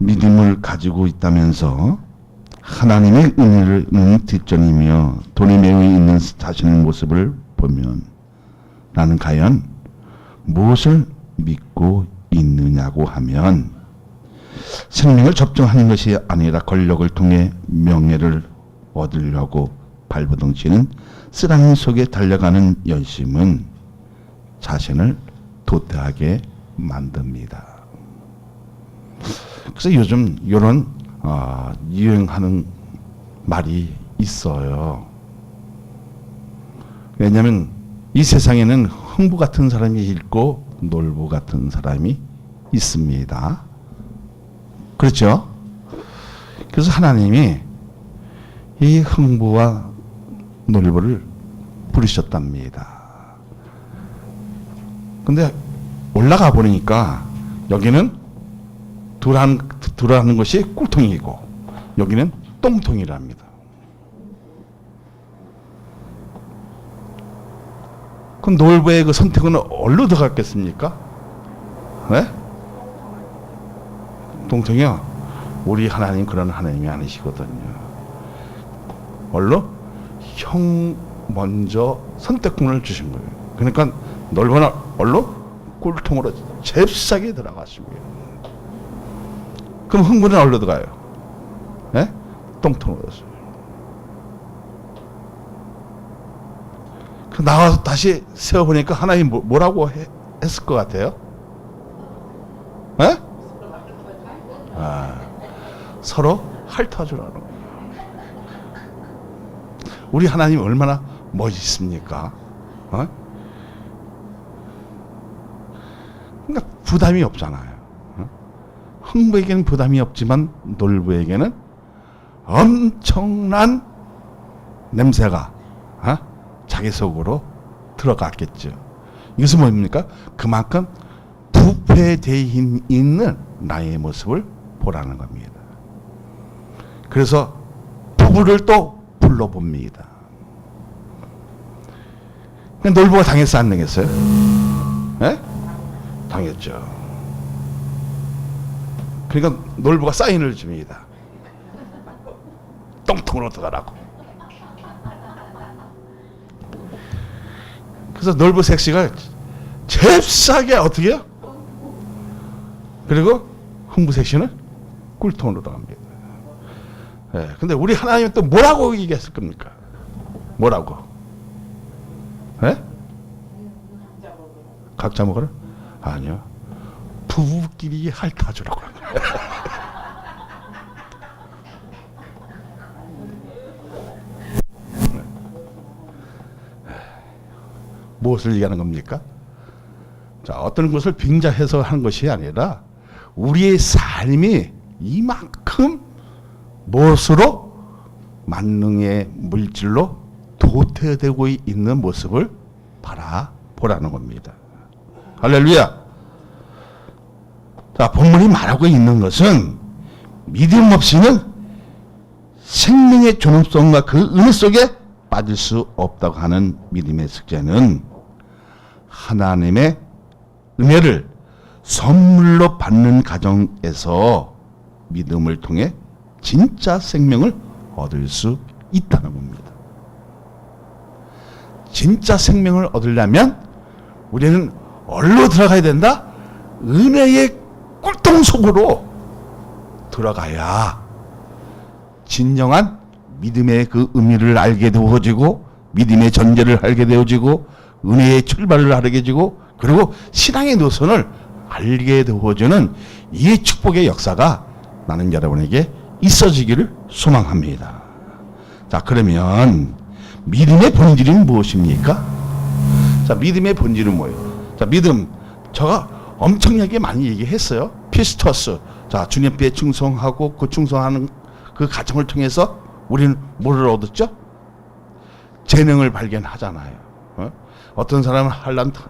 믿음을 가지고 있다면서 하나님의 은혜를 뒷전이며 돈에 매여 있는 자신의 모습을 보면 나는 과연 무엇을 믿고 있느냐고 하면 생명을 접종하는 것이 아니라 권력을 통해 명예를 얻으려고 발버둥치는 쓰라린 속에 달려가는 열심은 자신을 도태하게 만듭니다. 그래서 요즘 이런 유행하는 말이 있어요. 왜냐하면 이 세상에는 흥부 같은 사람이 있고 놀부 같은 사람이 있습니다. 그렇죠? 그래서 하나님이 이 흥부와 놀부를 부르셨답니다. 근데 올라가 보니까 여기는 두라는 것이 꿀통이고 여기는 똥통이랍니다. 그럼 놀부의 그 선택은 어디로 들어갔겠습니까? 네? 똥통이요? 우리 하나님 그런 하나님이 아니시거든요. 어디로? 형 먼저 선택권을 주신 거예요. 그러니까 놀부는 어디로? 꿀통으로 잽싸게 들어갔습니다. 그럼 흥부는 어디로 들어가요? 네? 똥통으로 들어갔어요. 나와서 다시 세워보니까 하나님 뭐라고 했을 것 같아요? 네? 서로 핥아주라는 거예요. 우리 하나님 얼마나 멋있습니까? 그러니까 부담이 없잖아요. 흥부에게는 부담이 없지만 놀부에게는 엄청난 냄새가 자기 속으로 들어갔겠죠. 이것은 뭡니까? 그만큼 부패되어 있는 나의 모습을 보라는 겁니다. 그래서 부부를 또 불러봅니다. 놀부가 당했어, 안 당했어요? 네? 당했죠. 그러니까 놀부가 사인을 줍니다. 똥통으로 들어가라고. 그래서 놀부 색시가 잽싸게 어떻게 해요? 그리고 흥부 색시는 꿀통으로 들어갑니다. 네, 근데 우리 하나님은 또 뭐라고 얘기했을 겁니까? 뭐라고? 네? 각자 먹어라? 아니요. 부부끼리 핥아주라고 그런 거예요. 무엇을 얘기하는 겁니까? 자, 어떤 것을 빙자해서 하는 것이 아니라 우리의 삶이 이만큼 무엇으로 만능의 물질로 도태되고 있는 모습을 바라보라는 겁니다. 할렐루야. 자, 본문이 말하고 있는 것은 믿음 없이는 생명의 존엄성과 그 은혜 속에 빠질 수 없다고 하는 믿음의 숙제는 하나님의 은혜를 선물로 받는 과정에서 믿음을 통해 진짜 생명을 얻을 수 있다는 겁니다. 진짜 생명을 얻으려면 우리는 어디로 들어가야 된다? 은혜의 꿀통 속으로 들어가야 진정한 믿음의 그 의미를 알게 되어지고 믿음의 전제를 알게 되어지고 은혜의 출발을 알게 되어지고 그리고 신앙의 노선을 알게 되어지는 이 축복의 역사가 나는 여러분에게 있어지기를 소망합니다. 자, 그러면 믿음의 본질이 무엇입니까? 자, 믿음의 본질은 뭐예요? 자, 믿음. 제가 엄청나게 많이 얘기했어요. 피스토스. 자, 주님께 충성하고 그 충성하는 그 과정을 통해서 우리는 뭐를 얻었죠? 재능을 발견하잖아요. 어떤 사람은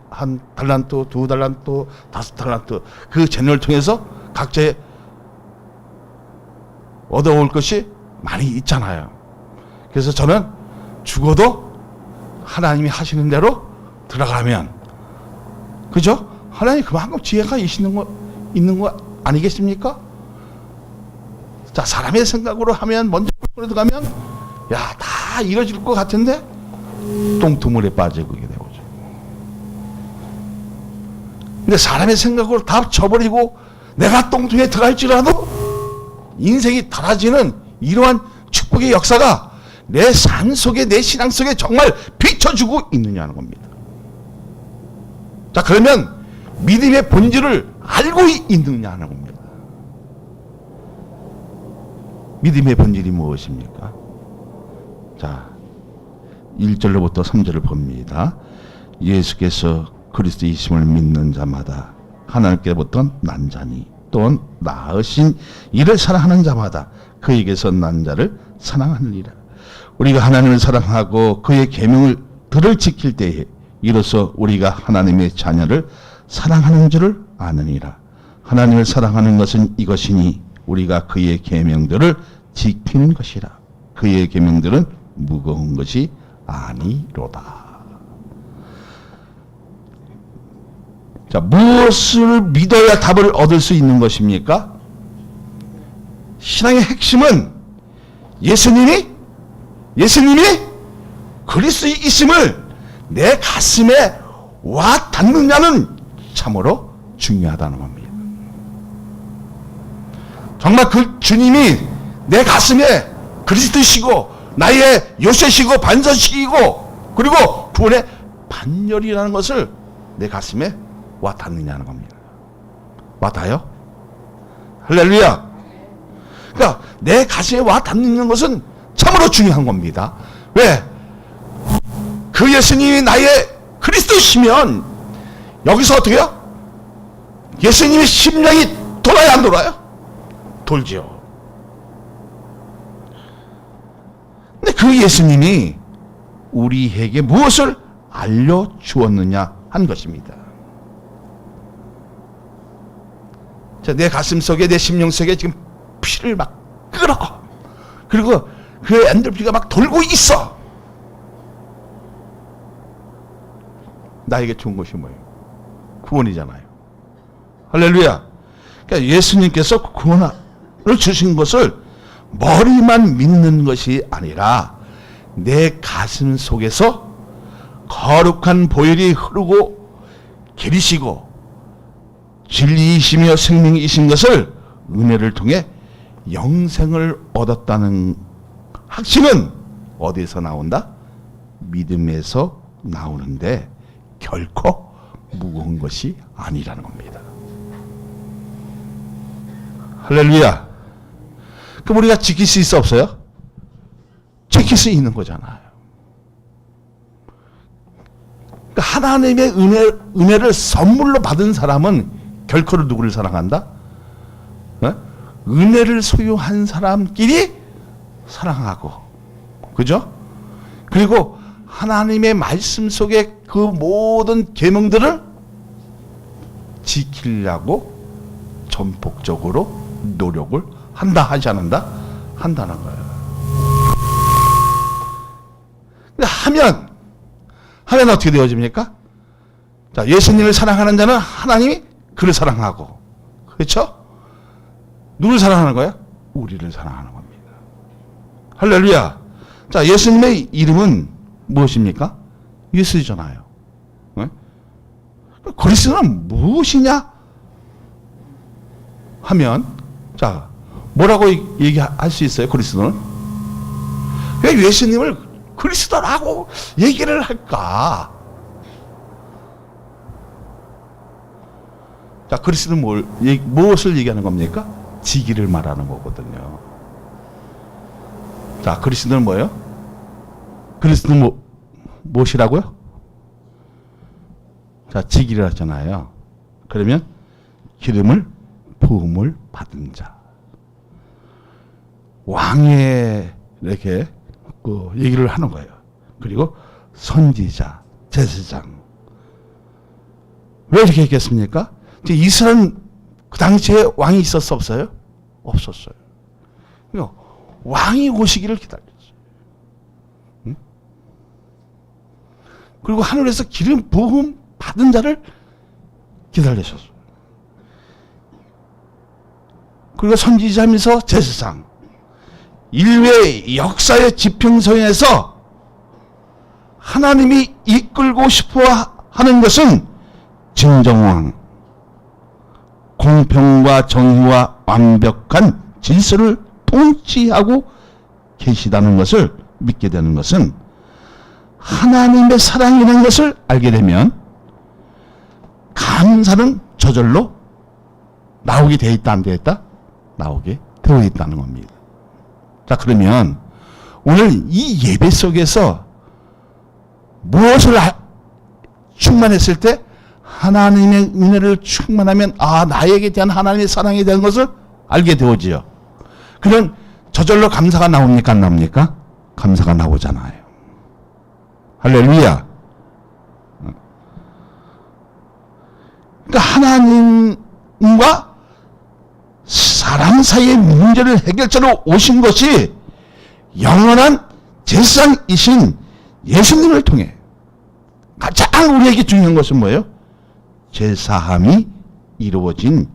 한 달란트, 두 달란트, 다섯 달란트 그 재능을 통해서 각자의 얻어올 것이 많이 있잖아요. 그래서 저는 죽어도 하나님이 하시는 대로 들어가면, 그죠? 하나님 그만큼 지혜가 있는 거 아니겠습니까? 자, 사람의 생각으로 하면 먼저 꿀통에 들어가면 야, 다 이루어질 것 같은데 똥투물에 빠지게 되고. 근데 사람의 생각으로 다 쳐버리고 내가 똥통에 들어갈지라도 인생이 달아지는 이러한 축복의 역사가 내 삶 속에, 내 신앙 속에 정말 비춰주고 있느냐는 겁니다. 자, 그러면 믿음의 본질을 알고 있느냐는 겁니다. 믿음의 본질이 무엇입니까? 자, 1절로부터 3절을 봅니다. 예수께서 그리스도이심을 믿는 자마다 하나님께로부터 난 자니 또한 낳으신 이를 사랑하는 자마다 그에게서 난 자를 사랑하느니라. 우리가 하나님을 사랑하고 그의 계명을 들을 지킬 때에 이로써 우리가 하나님의 자녀를 사랑하는 줄을 아느니라. 하나님을 사랑하는 것은 이것이니 우리가 그의 계명들을 지키는 것이라. 그의 계명들은 무거운 것이 아니로다. 자, 무엇을 믿어야 답을 얻을 수 있는 것입니까? 신앙의 핵심은 예수님이 그리스도이심을 내 가슴에 와 닿느냐는 참으로 중요하다는 겁니다. 정말 그 주님이 내 가슴에 그리스도시고 나의 요새시고 반석이시고 그리고 구원의 반열이라는 것을 내 가슴에 와 닿느냐는 겁니다. 와 닿아요? 할렐루야. 그러니까 내 가슴에 와 닿는 것은 참으로 중요한 겁니다. 왜? 그 예수님이 나의 그리스도시면 여기서 어떻게 해요? 예수님의 심령이 돌아야 안 돌아요? 돌죠. 근데 그 예수님이 우리에게 무엇을 알려주었느냐 한 것입니다. 자, 내 가슴 속에, 내 심령 속에 지금 피를 막 끓어. 그리고 그 엔돌피가 막 돌고 있어. 나에게 좋은 것이 뭐예요? 구원이잖아요. 할렐루야. 그러니까 예수님께서 구원을 주신 것을 머리만 믿는 것이 아니라 내 가슴 속에서 거룩한 보혈이 흐르고 기리시고 진리이시며 생명이신 것을 은혜를 통해 영생을 얻었다는 확신은 어디서 나온다? 믿음에서 나오는데 결코 무거운 것이 아니라는 겁니다. 할렐루야. 그럼 우리가 지킬 수 있어 없어요? 지킬 수 있는 거잖아요. 그러니까 하나님의 은혜를 선물로 받은 사람은 결코 누구를 사랑한다? 은혜를 소유한 사람끼리 사랑하고, 그죠? 그리고 하나님의 말씀 속에 그 모든 계명들을 지키려고 전폭적으로 노력을 한다 하지 않는다? 한다는 거예요. 하면 어떻게 되어집니까? 자, 예수님을 사랑하는 자는 하나님이 그를 사랑하고, 그렇죠? 누굴 사랑하는 거야? 우리를 사랑하는 겁니다. 할렐루야. 자, 예수님의 이름은 무엇입니까? 예수잖아요. 네? 그리스도는 무엇이냐? 하면, 자, 뭐라고 얘기할 수 있어요? 그리스도는? 왜 예수님을 그리스도라고 얘기를 할까? 자, 그리스도는 무엇을 얘기하는 겁니까? 지기를 말하는 거거든요. 자, 그리스도는 뭐예요? 그리스도는 무엇이라고요? 자, 지기를 하잖아요. 그러면 기름을 부음을 받은 자. 왕의 이렇게 그 얘기를 하는 거예요. 그리고 선지자, 제사장. 왜 이렇게 했겠습니까? 이스라엘은 그 당시에 왕이 있었어 없어요? 없었어요. 그러니까 왕이 오시기를 기다렸어요. 응? 그리고 하늘에서 기름 부음 받은 자를 기다리셨어요. 그리고 선지자면서 제사상, 인류의 역사의 지평선에서 하나님이 이끌고 싶어 하는 것은 진정왕, 공평과 정의와 완벽한 질서를 통치하고 계시다는 것을 믿게 되는 것은 하나님의 사랑이라는 것을 알게 되면 감사는 저절로 나오게 되어 있다, 안 되어 있다? 나오게 되어 있다는 겁니다. 자, 그러면 오늘 이 예배 속에서 무엇을 충만했을 때 하나님의 은혜를 충만하면 나에게 대한 하나님의 사랑에 대한 것을 알게 되어지요. 그런 저절로 감사가 나옵니까, 안 나옵니까? 감사가 나오잖아요. 할렐루야. 그러니까 하나님과 사람 사이의 문제를 해결자로 오신 것이 영원한 제사장이신 예수님을 통해 가장 우리에게 중요한 것은 뭐예요? 제사함이 이루어진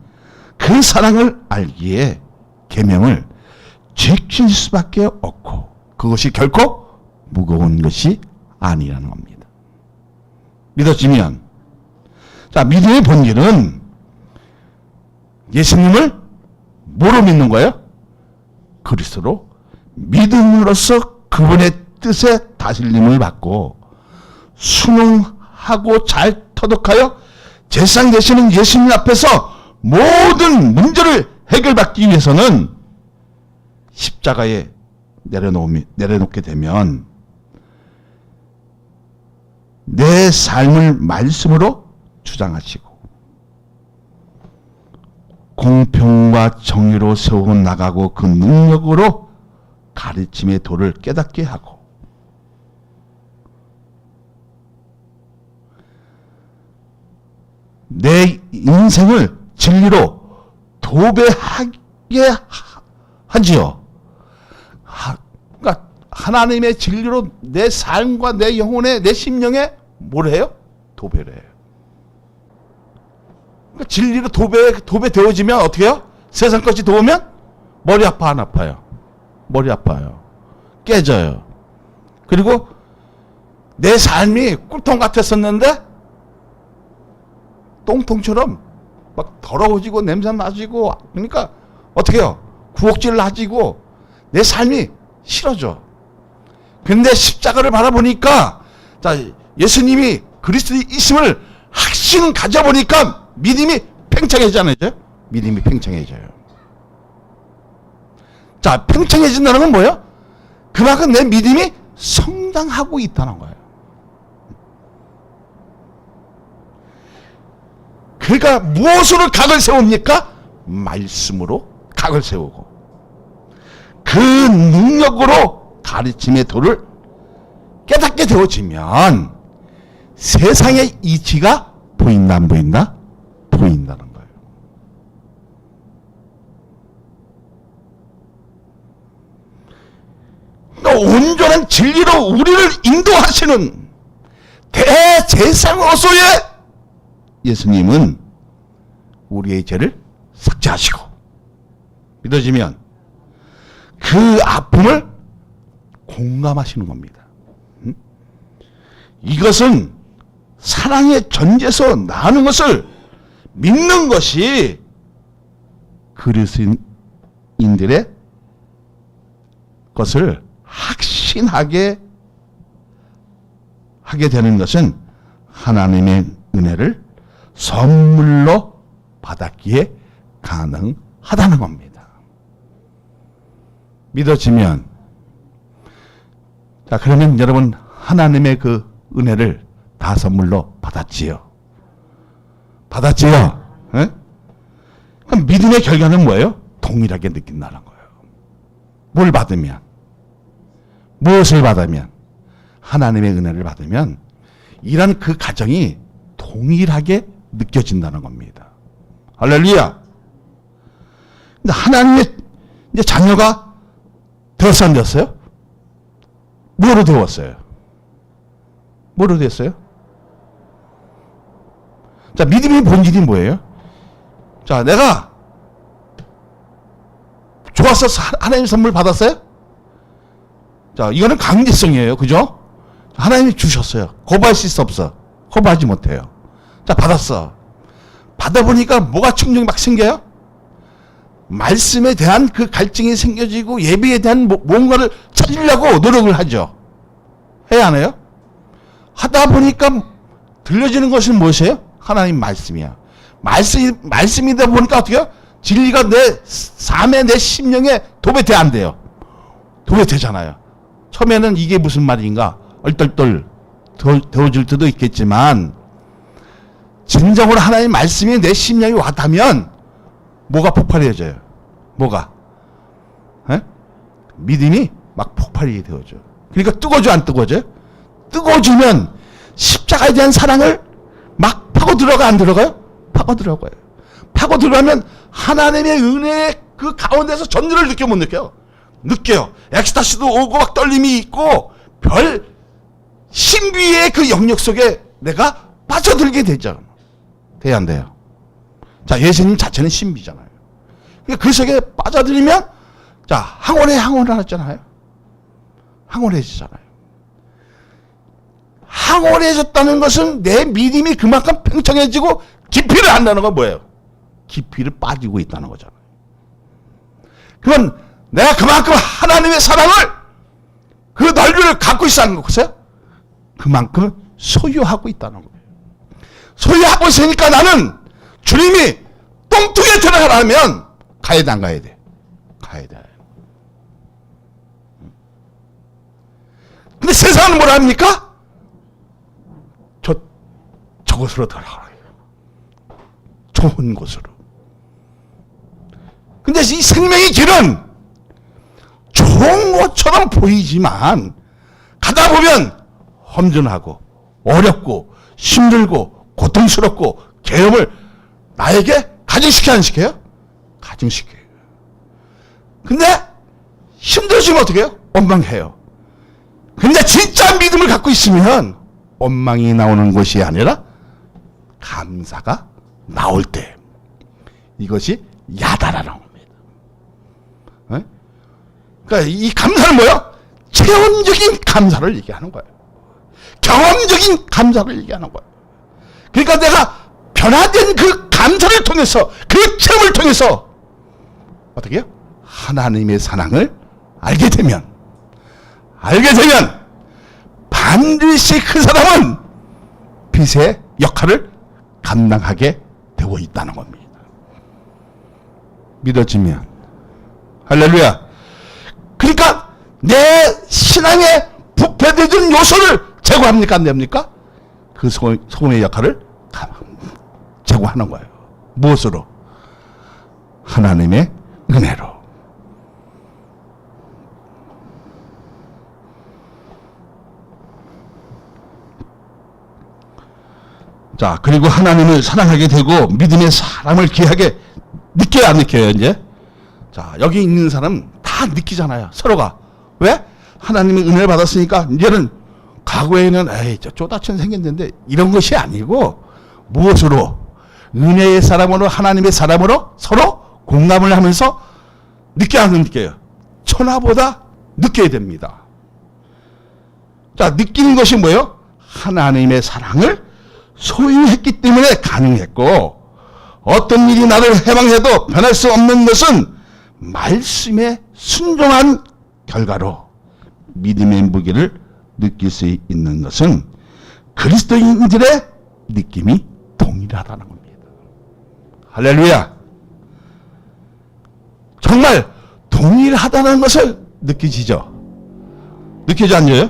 그 사랑을 알기에 계명을 지킬 수밖에 없고 그것이 결코 무거운 것이 아니라는 겁니다. 믿어지면, 자, 믿음의 본질은 예수님을 뭐로 믿는 거예요? 그리스도로 믿음으로써 그분의 뜻에 다스림을 받고 순응하고 잘 터득하여 제사장 되시는 예수님 앞에서 모든 문제를 해결받기 위해서는 십자가에 내려놓게 되면 내 삶을 말씀으로 주장하시고 공평과 정의로 세워나가고 그 능력으로 가르침의 도를 깨닫게 하고 내 인생을 진리로 도배하게 하지요. 그러니까 하나님의 진리로 내 삶과 내 영혼에 내 심령에 뭘 해요? 도배를 해요. 그러니까 진리로 도배되어지면 어떻게 해요? 세상 것이 도우면 머리 아파, 안 아파요? 머리 아파요. 깨져요. 그리고 내 삶이 꿀통 같았었는데 똥통처럼 막 더러워지고 냄새 나지고, 그러니까 어떻게 해요? 구역질 나지고 내 삶이 싫어져. 근데 십자가를 바라보니까, 자, 예수님이 그리스도이심을 확신 가져보니까 믿음이 팽창해지잖아요. 믿음이 팽창해져요. 자, 팽창해진다는 건 뭐예요? 그만큼 내 믿음이 성장하고 있다는 거예요. 그러니까 무엇으로 각을 세웁니까? 말씀으로 각을 세우고 그 능력으로 가르침의 도를 깨닫게 되어지면 세상의 이치가 보인다, 안 보인다? 보인다는 거예요. 그러니까 온전한 진리로 우리를 인도하시는 대제사장으로서의 예수님은 우리의 죄를 삭제하시고, 믿어지면 그 아픔을 공감하시는 겁니다. 이것은 사랑의 전제에서 나는 것을 믿는 것이 그리스도인들의 것을 확신하게 하게 되는 것은 하나님의 은혜를 선물로 받았기에 가능하다는 겁니다. 믿어지면, 자, 그러면 여러분 하나님의 그 은혜를 다 선물로 받았지요. 받았지요. 에? 그럼 믿음의 결과는 뭐예요? 동일하게 느낀다는 거예요. 뭘 받으면, 무엇을 받으면, 하나님의 은혜를 받으면 이런 그 가정이 동일하게 느껴진다는 겁니다. 할렐루야. 근데 하나님의 이제 자녀가 되었어요, 안 되었어요? 뭐로 되었어요? 뭐로 됐어요? 자, 믿음의 본질이 뭐예요? 자, 내가 좋아서 하나님 선물 받았어요? 자, 이거는 강제성이에요. 그죠? 하나님이 주셨어요. 거부할 수 없어. 거부하지 못해요. 자, 받았어. 받아보니까 뭐가 충동이 막 생겨요? 말씀에 대한 그 갈증이 생겨지고 예배에 대한 뭔가를 찾으려고 노력을 하죠. 해야 안 해요? 하다 보니까 들려지는 것은 무엇이에요? 하나님 말씀이야. 말씀이다 보니까 어떻게 해요? 진리가 내 삶에 내 심령에 도배돼 안 돼요. 도배되잖아요. 처음에는 이게 무슨 말인가 얼떨떨 되어질 때도 있겠지만 진정으로 하나님 말씀이 내 심령에 와닿으면 뭐가 폭발해져요? 뭐가? 에? 믿음이 막 폭발이 되어져. 그러니까 뜨거워져 안 뜨거워져요? 뜨거워지면 십자가에 대한 사랑을 막 파고 들어가 안 들어가요? 파고 들어가요. 파고 들어가면 하나님의 은혜의 그 가운데서 전율을 느껴 못 느껴요? 느껴요. 엑스타시도 오고 막 떨림이 있고 별 신비의 그 영역 속에 내가 빠져들게 되죠. 돼야 안 돼요? 자, 예수님 자체는 신비잖아요. 그러니까 그 속에 빠져들면 자, 항원을 하잖아요. 항원해지잖아요. 항원해졌다는 것은 내 믿음이 그만큼 팽창해지고 깊이를 한다는 건 뭐예요? 깊이를 빠지고 있다는 거잖아요. 그건 내가 그만큼 하나님의 사랑을 그 넓이를 갖고 있다는 것이에요. 그만큼 소유하고 있다는 거예요. 소유하고 있으니까 나는 주님이 똥통에 들어가라면 가야 돼, 안 가야 돼? 가야 돼. 근데 세상은 뭐라 합니까? 저곳으로 들어가라. 좋은 곳으로. 근데 이 생명의 길은 좋은 것처럼 보이지만 가다 보면 험준하고 어렵고 힘들고 고통스럽고 괴로움을 나에게 가중시켜 안 시켜요? 가중시켜요. 근데 힘들어지면 어떻게 해요? 원망해요. 근데 진짜 믿음을 갖고 있으면 원망이 나오는 것이 아니라 감사가 나올 때 이것이 야다라는 겁니다. 네? 그러니까 이 감사는 뭐예요? 체험적인 감사를 얘기하는 거예요. 경험적인 감사를 얘기하는 거예요. 그러니까 내가 변화된 그 감사를 통해서 그 체험을 통해서 어떻게 해요? 하나님의 사랑을 알게 되면 반드시 그 사람은 빛의 역할을 감당하게 되고 있다는 겁니다. 믿어지면 할렐루야. 그러니까 내 신앙에 부패되는 요소를 제거합니까? 안 됩니까? 그 소금의 역할을 제거하는 거예요. 무엇으로? 하나님의 은혜로. 자, 그리고 하나님을 사랑하게 되고 믿음의 사람을 귀하게 느껴요, 안 느껴요, 이제? 자, 여기 있는 사람 다 느끼잖아요, 서로가. 왜? 하나님의 은혜를 받았으니까 이제는 과거에는 에이, 저 쪼다천 생겼는데 이런 것이 아니고 무엇으로? 은혜의 사람으로 하나님의 사람으로 서로 공감을 하면서 느껴야 안 느껴요? 천하보다 느껴야 됩니다. 자, 느끼는 것이 뭐예요? 하나님의 사랑을 소유했기 때문에 가능했고 어떤 일이 나를 해방해도 변할 수 없는 것은 말씀에 순종한 결과로 믿음의 무게를 느낄 수 있는 것은 그리스도인들의 느낌이 동일하다는 겁니다. 할렐루야. 정말 동일하다는 것을 느끼시죠? 느끼지 않아요?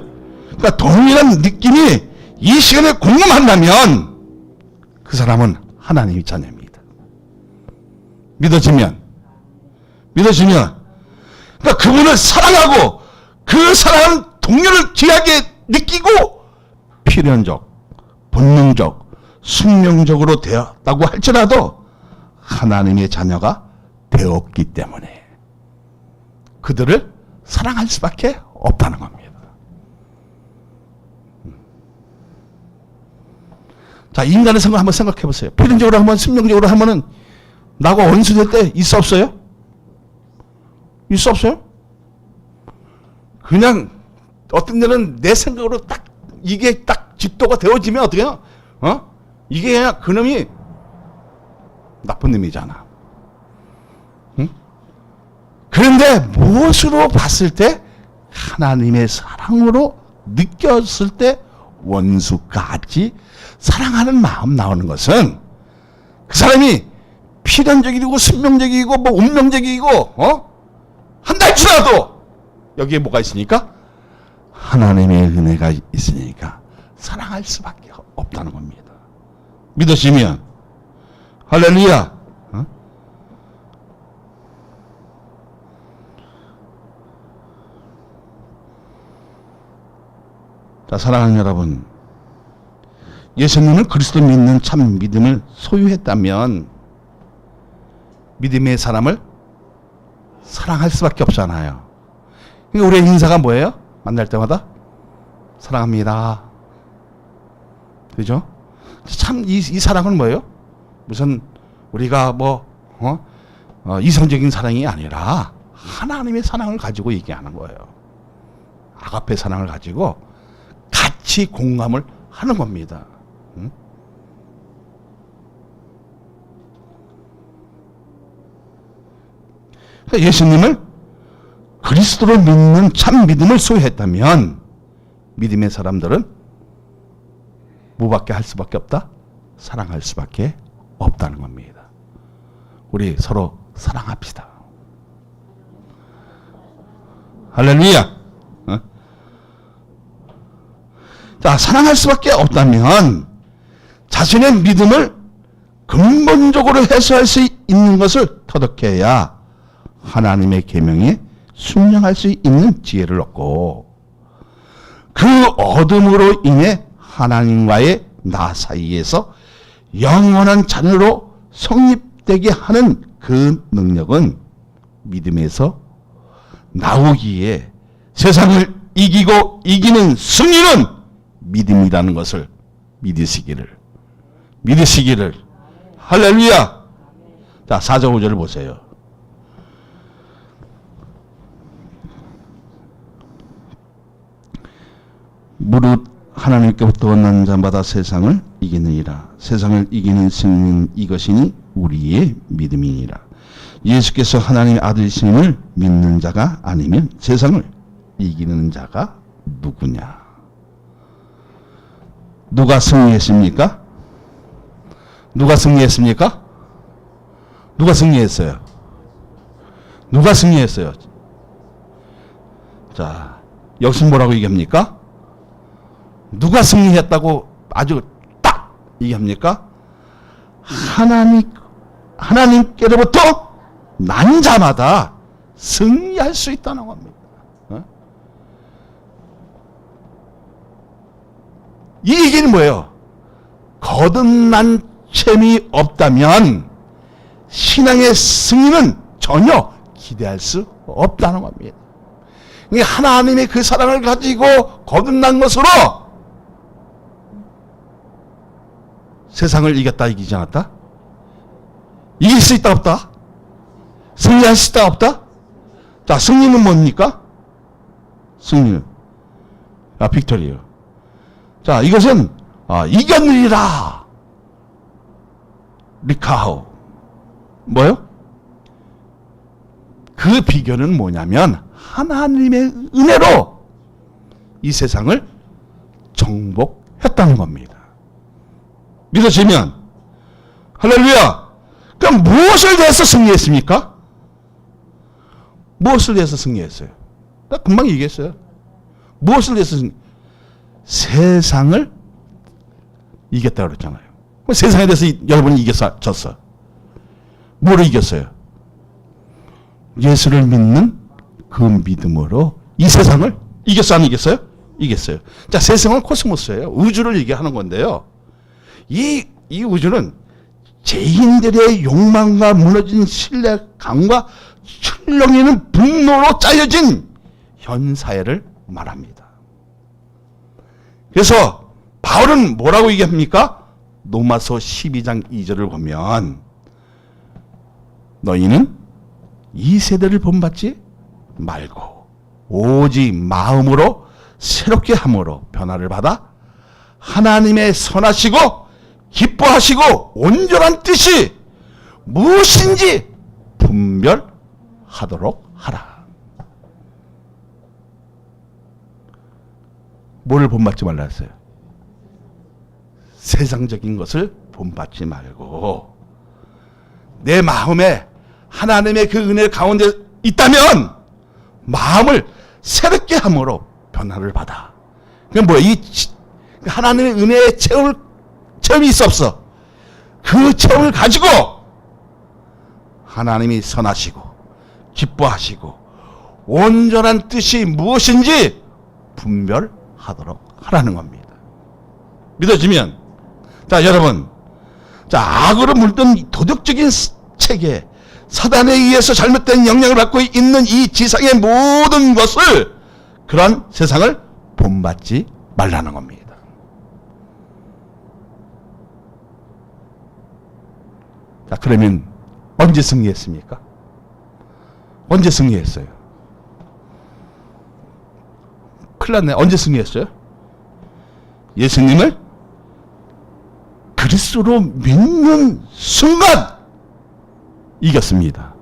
그러니까 동일한 느낌이 이 시간에 공감한다면 그 사람은 하나님의 자녀입니다. 믿어지면 그러니까 그분을 사랑하고 그 사랑하는 동료를 귀하게 느끼고 필연적, 본능적, 숙명적으로 되었다고 할지라도 하나님의 자녀가 되었기 때문에 그들을 사랑할 수밖에 없다는 겁니다. 자, 인간의 생각 한번 생각해 보세요. 필연적으로 하면, 숙명적으로 하면은 나하고 원수될 때 있어 없어요? 있어 없어요? 그냥 어떤 데는 내 생각으로 딱 이게 딱 집도가 되어지면 어떻게 해요? 이게 그냥 그놈이 나쁜 놈이잖아. 응? 그런데 무엇으로 봤을 때 하나님의 사랑으로 느꼈을 때 원수까지 사랑하는 마음 나오는 것은 그 사람이 필연적이고 순명적이고 뭐 운명적이고 한다 할지라도 여기에 뭐가 있으니까 하나님의 은혜가 있으니까 사랑할 수밖에 없다는 겁니다. 믿으시면 할렐루야. 자, 사랑하는 여러분, 예수님은 그리스도 믿는 참 믿음을 소유했다면 믿음의 사람을 사랑할 수밖에 없잖아요. 그러니까 우리의 인사가 뭐예요? 만날 때마다 사랑합니다. 그죠? 참 이 사랑은 뭐예요? 무슨 우리가 이성적인 사랑이 아니라 하나님의 사랑을 가지고 얘기하는 거예요. 아가페 사랑을 가지고 같이 공감을 하는 겁니다. 응? 예수님을 그리스도를 믿는 참 믿음을 소유했다면 믿음의 사람들은 뭐밖에 할 수밖에 없다? 사랑할 수밖에 없다는 겁니다. 우리 서로 사랑합시다. 할렐루야. 자, 사랑할 수밖에 없다면 자신의 믿음을 근본적으로 해소할 수 있는 것을 터득해야 하나님의 계명에 순종할 수 있는 지혜를 얻고 그 얻음으로 인해 하나님과의 나 사이에서 영원한 자녀로 성립되게 하는 그 능력은 믿음에서 나오기에 세상을 이기고 이기는 승리는 믿음이라는 것을 믿으시기를 할렐루야. 자, 4절 5절을 보세요. 무릇 하나님께부터 난 자마다 세상을 이기느니라. 세상을 이기는 승리는 이것이니 우리의 믿음이니라. 예수께서 하나님의 아들이심을 믿는 자가 아니면 세상을 이기는 자가 누구냐? 누가 승리했습니까? 누가 승리했습니까? 누가 승리했어요? 누가 승리했어요? 자, 여기서 뭐라고 얘기합니까? 누가 승리했다고 아주 딱 얘기합니까? 하나님께로부터 난 자마다 승리할 수 있다는 겁니다. 이 얘기는 뭐예요? 거듭난 셈이 없다면 신앙의 승리는 전혀 기대할 수 없다는 겁니다. 하나님의 그 사랑을 가지고 거듭난 것으로 세상을 이겼다 이기지 않았다? 이길 수 있다 없다? 승리할 수 있다 없다? 자, 승리는 뭡니까? 승리는 빅토리예요. 자, 이것은 이겼느니라. 리카오. 뭐요? 그 비결은 뭐냐면 하나님의 은혜로 이 세상을 정복했다는 겁니다. 믿으시면 할렐루야. 그럼 무엇을 위해서 승리했습니까? 무엇을 위해서 승리했어요? 나 금방 얘기했어요. 무엇을 위해서 세상을 이겼다고 그랬잖아요. 세상에 대해서 여러분이 졌어. 뭐를 이겼어요? 예수를 믿는 그 믿음으로 이 세상을 이겼어 안 이겼어요? 이겼어요. 자, 세상은 코스모스예요. 우주를 얘기하는 건데요. 이 우주는 죄인들의 욕망과 무너진 신뢰감과 출렁이는 분노로 짜여진 현 사회를 말합니다. 그래서 바울은 뭐라고 얘기합니까? 로마서 12장 2절을 보면 너희는 이 세대를 본받지 말고 오직 마음으로 새롭게 함으로 변화를 받아 하나님의 선하시고 기뻐하시고 온전한 뜻이 무엇인지 분별하도록 하라. 뭐를 본받지 말라 했어요? 세상적인 것을 본받지 말고 내 마음에 하나님의 그 은혜 가운데 있다면 마음을 새롭게 함으로 변화를 받아. 그게 뭐야? 이 하나님의 은혜의 체험이 있어 없어? 그 체험을 가지고 하나님이 선하시고 기뻐하시고 온전한 뜻이 무엇인지 분별하도록 하라는 겁니다. 믿어지면 자 여러분, 자 악으로 물든 도덕적인 체계, 사단에 의해서 잘못된 영향을 받고 있는 이 지상의 모든 것을, 그런 세상을 본받지 말라는 겁니다. 자, 그러면 언제 승리했습니까? 언제 승리했어요? 큰일 났네. 언제 승리했어요? 예수님을 그리스도로 믿는 순간 이겼습니다.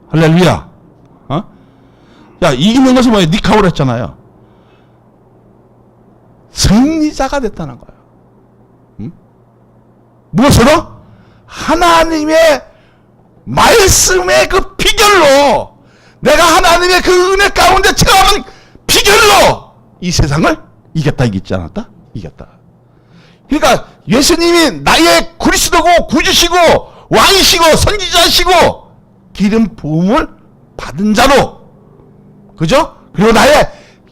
할렐루야. 야, 이기는 것은 뭐예요? 니카오라 했잖아요. 승리자가 됐다는 거예요. 무엇으로? 하나님의 말씀의 그 비결로, 내가 하나님의 그 은혜 가운데 체험한 비결로 이 세상을 이겼다, 이기지 않았다? 이겼다. 그러니까 예수님이 나의 그리스도고 구주시고 왕이시고 선지자시고 기름 부음을 받은 자로, 그죠? 그리고 나의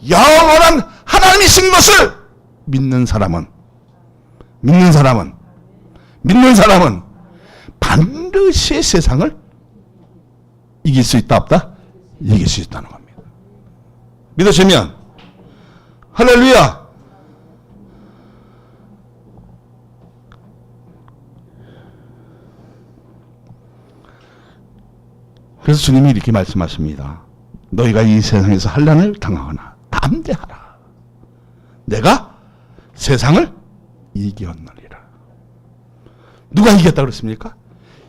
영원한 하나님이신 것을 믿는 사람은 반드시 세상을 이길 수 있다 없다? 이길 수 있다는 겁니다. 믿으시면 할렐루야. 그래서 주님이 이렇게 말씀하십니다. 너희가 이 세상에서 환난을 당하거나 담대하라. 내가 세상을 이겼느니라. 누가 이겼다 그랬습니까?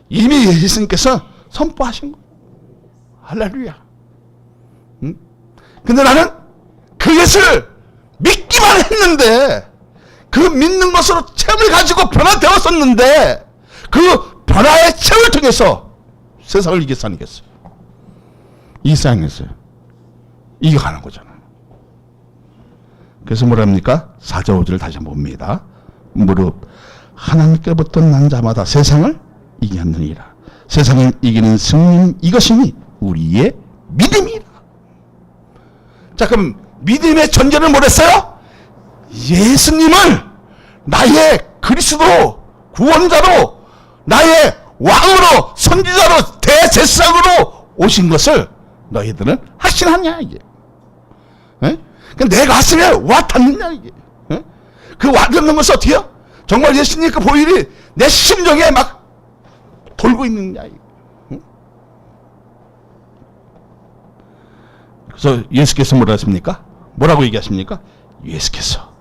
이미 예수님께서 선포하신 거예요. 할렐루야. 근데 나는 그것을 믿기만 했는데, 그 믿는 것으로 체험을 가지고 변화되었었는데, 그 변화의 체험을 통해서 세상을 이겼어, 안 이겼어요? 이상했어요. 이겨가는 거잖아요. 그래서 뭐랍니까? 4절 5절을 다시 한번 봅니다. 무릇 하나님께부터 난 자마다 세상을 이겼느니라. 세상을 이기는 승리는 이것이니 우리의 믿음이라. 자, 그럼 믿음의 전제는 뭐랬어요? 예수님을 나의 그리스도 구원자로, 나의 왕으로, 선지자로, 대제사장으로 오신 것을 너희들은 확신하냐, 이게. 내 가슴에 와 닿느냐, 이게. 그 와 닿는 것은 어떻게 해요? 정말 예수님 그 보혈이 내 심정에 막 돌고 있느냐, 이게. 그래서 예수께서 뭐라 하십니까? 뭐라고 얘기하십니까? 예수께서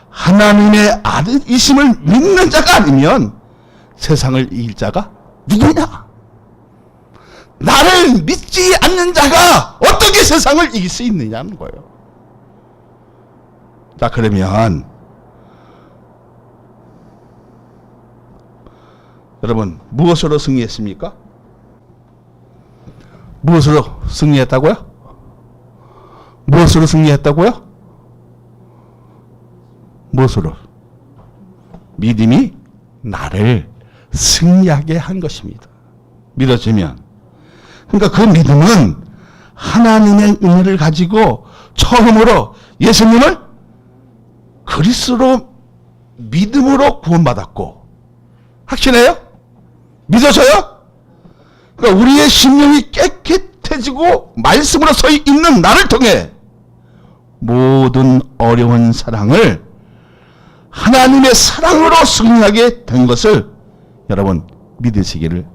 하나님의 아들이심을 믿는 자가 아니면 세상을 이길 자가 누구냐? 나를 믿지 않는 자가 어떻게 세상을 이길 수 있느냐는 거예요. 자, 그러면 여러분, 무엇으로 승리했습니까? 무엇으로 승리했다고요? 무엇으로 승리했다고요? 무엇으로? 믿음이 나를 승리하게 한 것입니다. 믿어지면. 그러니까 그 믿음은 하나님의 은혜를 가지고 처음으로 예수님을 그리스도로 믿음으로 구원받았고, 확신해요? 믿어져요? 그러니까 우리의 심령이 깨끗해지고 말씀으로 서 있는 나를 통해 모든 어려운 사랑을 하나님의 사랑으로 승리하게 된 것을 여러분 믿으시기를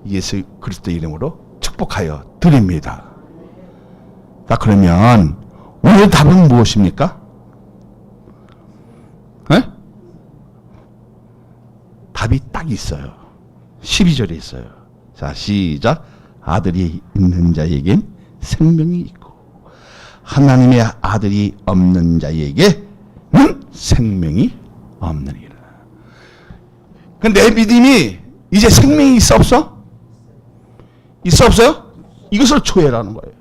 예수 그리스도 이름으로 축복하여 드립니다. 자, 그러면 오늘 답은 무엇입니까? 에? 답이 딱 있어요. 12절에 있어요. 자, 시작. 아들이 있는 자에겐 생명이 있고 하나님의 아들이 없는 자에게는 생명이 없느니라. 내 믿음이 이제 생명이 있어 없어? 있어 없어요? 이것을 초회라는 거예요.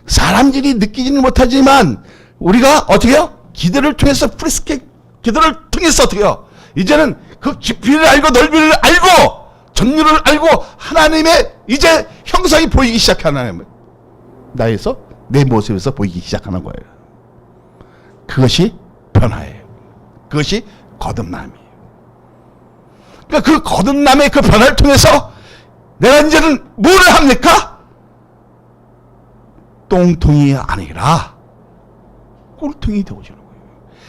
사람들이 느끼지는 못하지만 우리가 어떻게 해요? 기도를 통해서 프리스케 기도를 통해서 어떻게 해요? 이제는 그 깊이를 알고 넓이를 알고 전류를 알고 하나님의 이제 형상이 보이기 시작하는 나에서 내 모습에서 보이기 시작하는 거예요. 그것이 변화예요. 그것이 거듭남이에요. 그러니까 그 거듭남의 그 변화를 통해서 내가 이제는 뭐를 합니까? 똥통이 아니라 꿀통이 되어지는 거예요.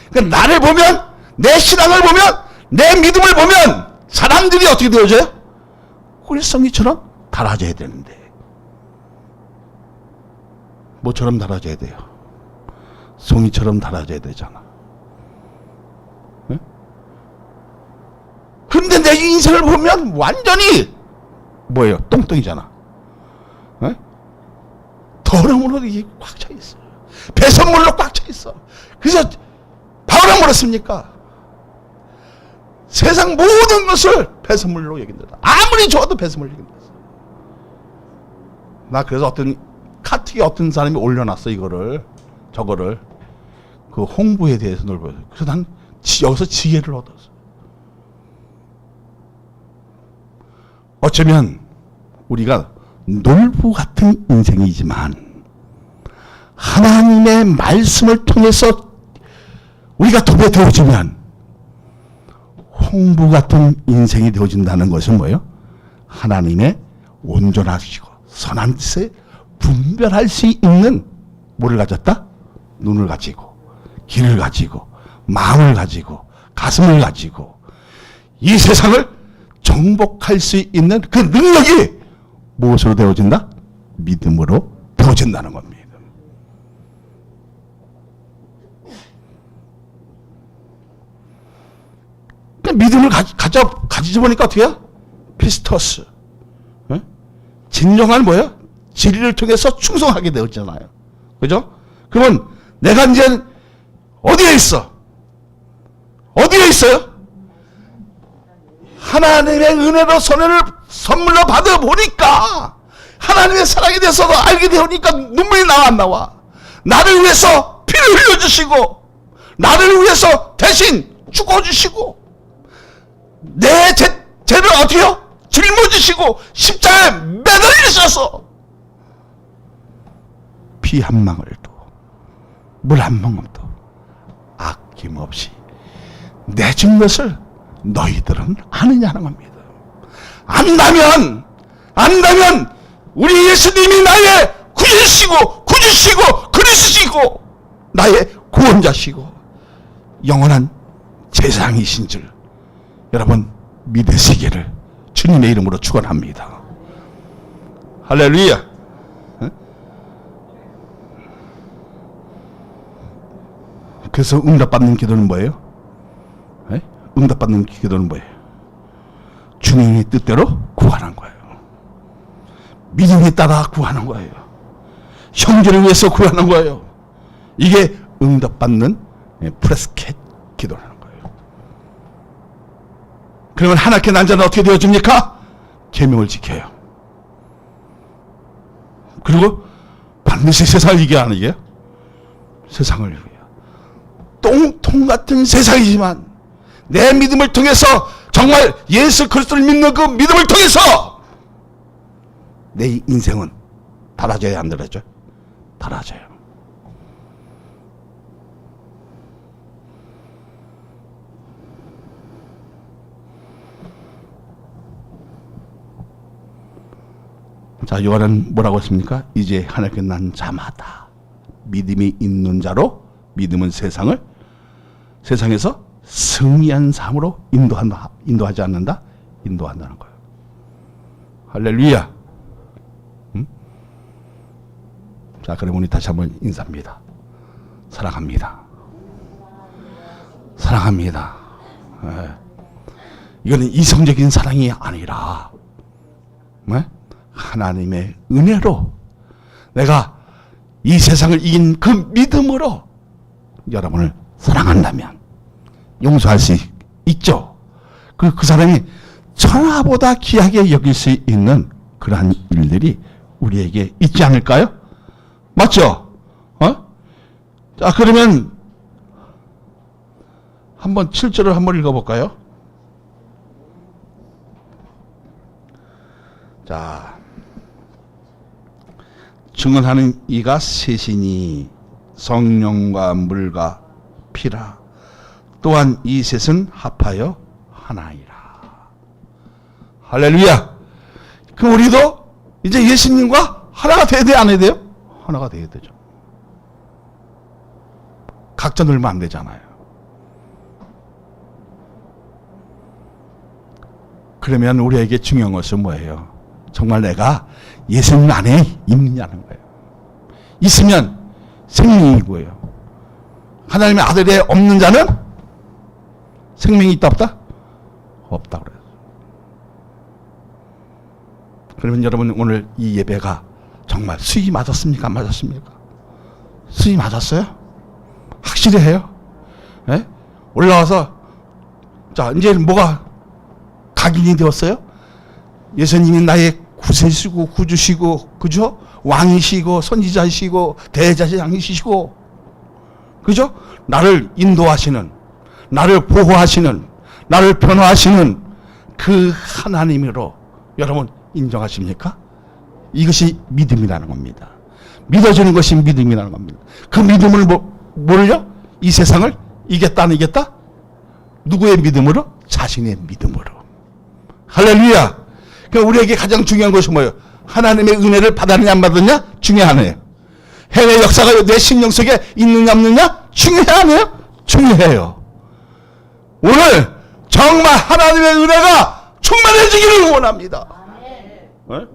그러니까 나를 보면, 내 신앙을 보면, 내 믿음을 보면 사람들이 어떻게 되어져요? 꿀송이처럼 달아져야 되는데 뭐처럼 달아져야 돼요? 송이처럼 달아져야 되잖아. 네? 그런데 내 인생을 보면 완전히 뭐예요? 똥똥이잖아. 네? 더러움으로 이게 꽉 차 있어. 배선물로 꽉 차 있어. 그래서 바울은 뭐랬습니까? 세상 모든 것을 배선물로 여긴다. 아무리 좋아도 배선물로 여긴다. 나 그래서 어떤 카트에 어떤 사람이 올려놨어 저거를 그 홍보에 대해서 넓어요. 그래서 난 여기서 지혜를 얻었어. 어쩌면 우리가 놀부 같은 인생이지만 하나님의 말씀을 통해서 우리가 도배되어지면 홍부 같은 인생이 되어진다는 것은 뭐예요? 하나님의 온전하시고 선한 뜻에 분별할 수 있는 뭐를 가졌다? 눈을 가지고 귀를 가지고 마음을 가지고 가슴을 가지고 이 세상을 정복할 수 있는 그 능력이 무엇으로 되어진다? 믿음으로 되어진다는 겁니다. 믿음을 가지고 보니까 어떻게 해요? 피스토스. 네? 진정한 뭐예요? 진리를 통해서 충성하게 되었잖아요. 그죠? 그러면 내가 이제 어디에 있어? 어디에 있어요? 하나님의 은혜로 선물로 받아보니까 하나님의 사랑에 대해서도 알게 되니까 눈물이 나와 안 나와? 나를 위해서 피를 흘려주시고 나를 위해서 대신 죽어주시고 내 죄를 어떻게 해요? 짊어지시고 십자가에 매달리셔서 피 한 방울도 물 한 모금도 아낌없이 내준 것을 너희들은 아느냐는 겁니다. 안다면 우리 예수님이 나의 구주시고 그리스시고 나의 구원자시고 영원한 제사장이신 줄 여러분 믿으시기를 주님의 이름으로 축원합니다. 할렐루야. 그래서 응답받는 기도는 뭐예요? 응답받는 기도는 뭐예요? 주님의 뜻대로 구하는 거예요. 믿음에 따라 구하는 거예요. 형제를 위해서 구하는 거예요. 이게 응답받는 프레스켓 기도라는 거예요. 그러면 하나님께 난 자는 어떻게 되어집니까? 계명을 지켜요. 그리고 반드시 세상을 이겨야 하는 게 세상을 위해 똥통 같은 세상이지만 내 믿음을 통해서 정말 예수 그리스도를 믿는 그 믿음을 통해서 내 인생은 달아져야 안 달아져요? 달아져요. 자, 요한은 뭐라고 했습니까? 이제 하나님께 난 자마다 믿음이 있는 자로 믿음은 세상에서 승리한 삶으로 인도하지 않는다? 인도한다는 거예요. 할렐루야. 자, 그럼 우리 다시 한번 인사합니다. 사랑합니다. 사랑합니다. 예. 이거는 이성적인 사랑이 아니라 하나님의 은혜로 내가 이 세상을 이긴 그 믿음으로 여러분을 사랑한다면 용서할 수 있죠. 그 사람이 천하보다 귀하게 여길 수 있는 그러한 일들이 우리에게 있지 않을까요? 맞죠? 자, 그러면 한번 7절을 한번 읽어볼까요? 자, 증언하는 이가 셋이니 성령과 물과 피라. 또한 이 셋은 합하여 하나이라. 할렐루야. 그럼 우리도 이제 예수님과 하나가 돼야 돼, 안 해야 돼요? 하나가 돼야 되죠. 각자 놀면 안 되잖아요. 그러면 우리에게 중요한 것은 뭐예요? 정말 내가 예수님 안에 있느냐는 거예요. 있으면 생명이고요. 하나님의 아들에 없는 자는 생명이 있다 없다? 없다 그래요. 그러면 여러분 오늘 이 예배가 정말 수익이 맞았습니까? 안 맞았습니까? 수익이 맞았어요? 확실히 해요? 네? 올라와서 자 이제 뭐가 각인이 되었어요? 예수님이 나의 구세시고 구주시고 그죠? 왕이시고 선지자이시고 대제사장이시고 그죠? 나를 인도하시는 나를 보호하시는 나를 변호하시는 그 하나님으로 여러분 인정하십니까? 이것이 믿음이라는 겁니다. 믿어주는 것이 믿음이라는 겁니다. 그 믿음을 뭘요? 이 세상을 이겼다 안 이겼다? 누구의 믿음으로? 자신의 믿음으로. 할렐루야. 그러니까 우리에게 가장 중요한 것이 뭐예요? 하나님의 은혜를 받았느냐 안 받았느냐? 중요하네요. 해외 역사가 내 심령 속에 있느냐 없느냐? 중요하네요. 중요해요. 오늘 정말 하나님의 은혜가 충만해지기를 원합니다. 네?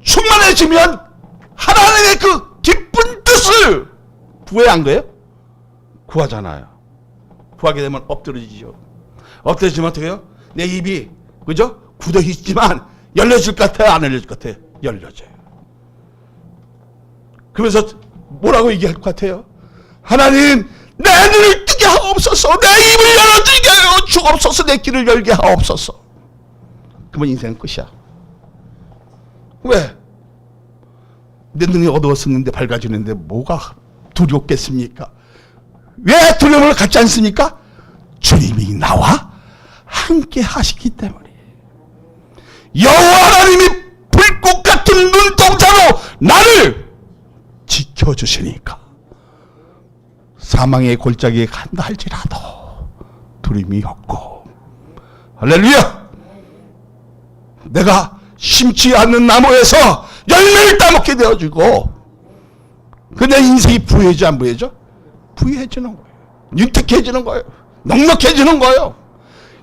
충만해지면 하나님의 그 기쁜 뜻을 구해야 한 거예요? 구하잖아요. 구하게 되면 엎드러지죠. 엎드러지면 어떻게 해요? 내 입이 그죠? 굳어 있지만 열려질 것 같아요? 안 열려질 것 같아요? 열려져요. 그러면서 뭐라고 얘기할 것 같아요? 하나님 내 눈을 뜨게 하옵소서. 내 입을 열어주게 하여 주옵소서. 내 귀를 열게 하옵소서. 그러면 인생은 끝이야. 왜? 내 눈이 어두웠었는데 밝아지는데 뭐가 두렵겠습니까? 왜 두려움을 갖지 않습니까? 주님이 나와 함께 하시기 때문에. 여호와 하나님이 불꽃 같은 눈동자로 나를 지켜주시니까 사망의 골짜기에 간다 할지라도 두려움이 없고. 할렐루야. 내가 심지 않는 나무에서 열매를 따먹게 되어주고 그 내 인생이 부유해져 안 부유해져? 부유해지는 거예요. 윤택해지는 거예요. 넉넉해지는 거예요.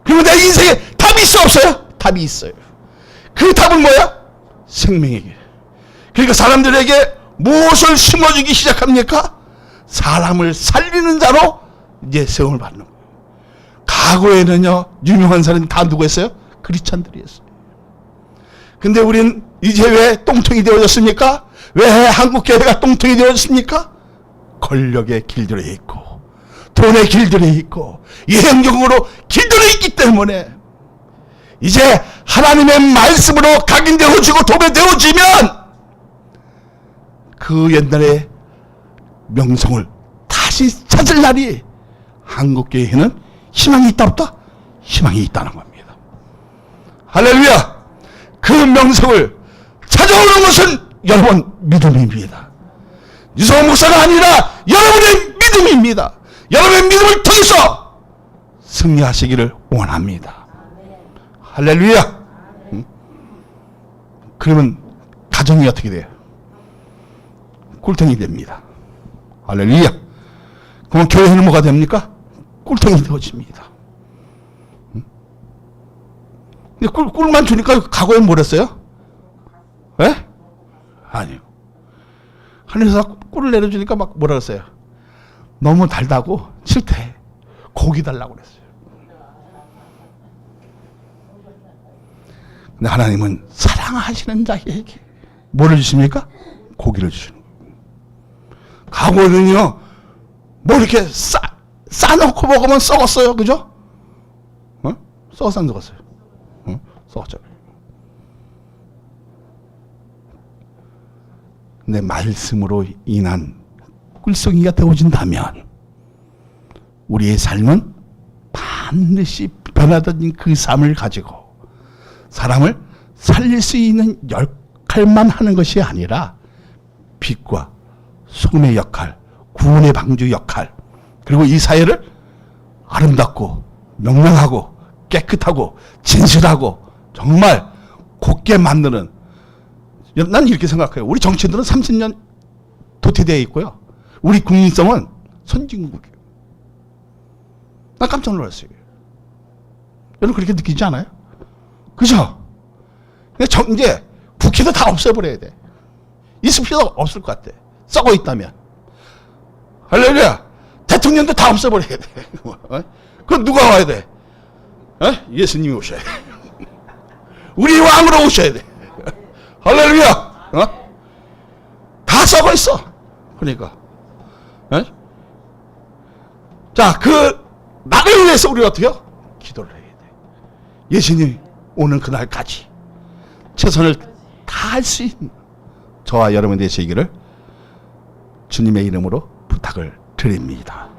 그리고 내 인생에 답이 있어 없어요? 답이 있어요. 그 답은 뭐야? 생명에게. 그러니까 사람들에게 무엇을 심어주기 시작합니까? 사람을 살리는 자로 이제 세움을 받는 거예요. 과거에는요 유명한 사람이 다 누구였어요? 크리스찬들이었어요. 근데 우린 이제 왜 똥통이 되어졌습니까? 왜 한국교회가 똥통이 되어졌습니까? 권력의 길들에 있고 돈의 길들에 있고 이행적으로 길들에 있기 때문에 이제 하나님의 말씀으로 각인되어지고 도배되어지면 그 옛날의 명성을 다시 찾을 날이 한국교회에는 희망이 있다 없다? 희망이 있다는 겁니다. 할렐루야. 그 명성을 찾아오는 것은 여러분 믿음입니다. 유성호 목사가 아니라 여러분의 믿음입니다. 여러분의 믿음을 통해서 승리하시기를 원합니다. 할렐루야. 그러면 가정이 어떻게 돼요? 꿀통이 됩니다. 할렐루야. 그럼 교회는 뭐가 됩니까? 꿀통이 되어집니다. 근데 꿀만 주니까 가고에 뭘 했어요? 예? 아니요. 하늘에서 꿀을 내려주니까 막 뭐라 그랬어요? 너무 달다고 싫대. 고기 달라고 그랬어요. 근데 하나님은 사랑하시는 자에게 뭐를 주십니까? 고기를 주시는 거예요. 가고는요, 뭐 이렇게 싸놓고 먹으면 썩었어요. 그죠? 어? 썩었어, 안 썩었어요? 어? 썩었잖아요. 내 말씀으로 인한 꿀송이가 되어진다면 우리의 삶은 반드시 변화된 그 삶을 가지고 사람을 살릴 수 있는 역할만 하는 것이 아니라 빛과 소금의 역할, 구원의 방주 역할, 그리고 이 사회를 아름답고 명랑하고 깨끗하고 진실하고 정말 곱게 만드는, 난 이렇게 생각해요. 우리 정치인들은 30년 도태되어 있고요. 우리 국민성은 선진국이에요. 난 깜짝 놀랐어요. 여러분 그렇게 느끼지 않아요? 그죠? 이제 국회도 다 없애버려야 돼. 있을 필요가 없을 것 같아. 썩어 있다면. 할렐루야. 대통령도 다 없애버려야 돼. 그럼 누가 와야 돼? 예수님이 오셔야 돼. 우리 왕으로 오셔야 돼. 할렐루야. 다 썩어 있어. 그러니까. 자, 나를 위해서 우리가 어떻게 해요? 기도를 해야 돼. 예수님 오는 그날까지 최선을 다할 수 있는 저와 여러분 되시기를 주님의 이름으로 부탁을 드립니다.